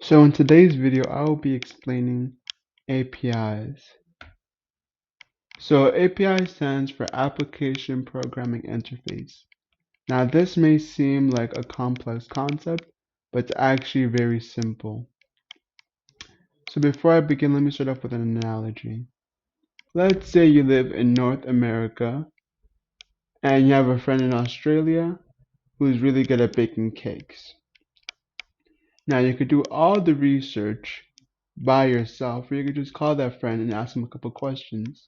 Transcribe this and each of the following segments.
So in today's video, I will be explaining APIs. So API stands for Application Programming Interface. Now this may seem like a complex concept, but it's actually very simple. So before I begin, let me start off with an analogy. Let's say you live in North America and you have a friend in Australia who's really good at baking cakes. Now you could do all the research by yourself, or you could just call that friend and ask him a couple questions.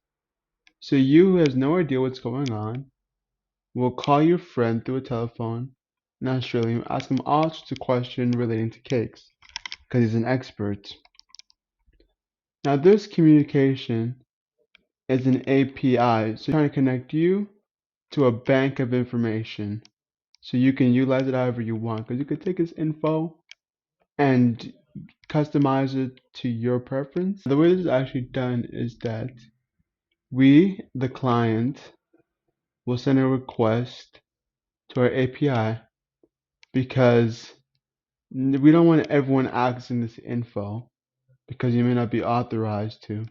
So you, who has no idea what's going on, will call your friend through a telephone in Australia and ask him all sorts of questions relating to cakes, because he's an expert. Now this communication is an API, so trying to connect you to a bank of information, so you can utilize it however you want, because you could take this info and customize it to your preference. The way this is actually done is that we, the client, will send a request to our API because we don't want everyone accessing this info because you may not be authorized to.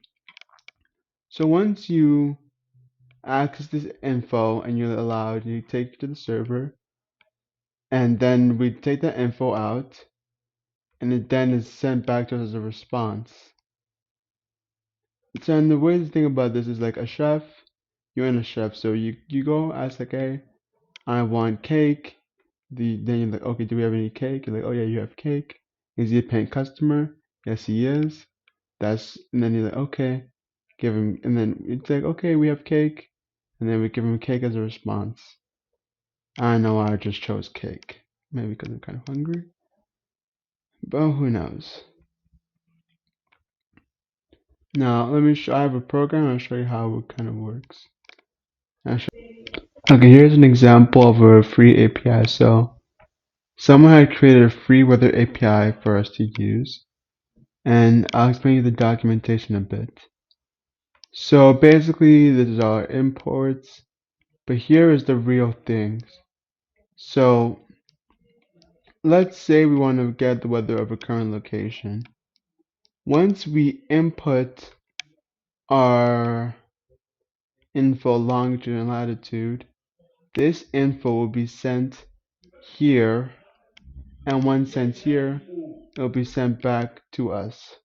So once you access this info and you're allowed, you take it to the server, and then we take that info out, and it then is sent back to us as a response. So and the way to think about this is like a chef, you're in a chef, so you go ask like, hey, I want cake. Then you're like, okay, do we have any cake? You're like, oh yeah, you have cake. Is he a paying customer? Yes, he is. And then you're like, okay, give him, and then it's like, okay, we have cake, and then we give him cake as a response. I know I just chose cake, maybe because I'm kind of hungry, but who knows? Now let me show. I have a program. I'll show you how it kind of works. Okay, here's an example of a free API. So someone had created a free weather API for us to use, and I'll explain you the documentation a bit. So basically, this is our imports, but here is the real things. So let's say we want to get the weather of a current location. Once we input our info longitude and latitude, this info will be sent here, and once sent here, it will be sent back to us.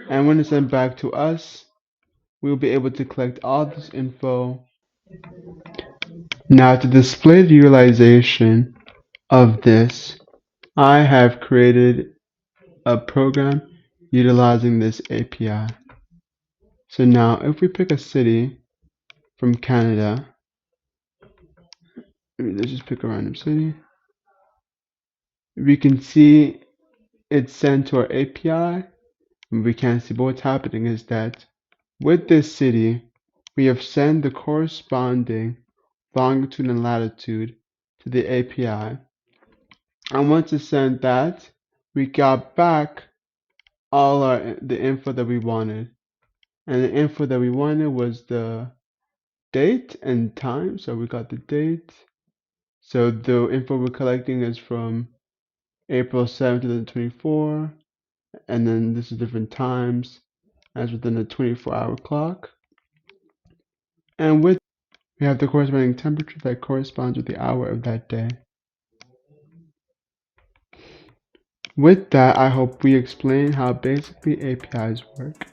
And when it's sent back to us, we'll be able to collect all this info. Now to display the utilization of this, I have created a program utilizing this API. So now if we pick a city from Canada, let's just pick a random city, we can see it's sent to our API, and we can't see, but what's happening is that with this city, we have sent the corresponding longitude and latitude to the API. And once it sent that, we got back all the info that we wanted. And the info that we wanted was the date and time. So we got the date. So the info we're collecting is from April 7th, 2024. And then this is different times as within the 24-hour clock. And with we have the corresponding temperature that corresponds with the hour of that day. With that, I hope we explain how basically APIs work.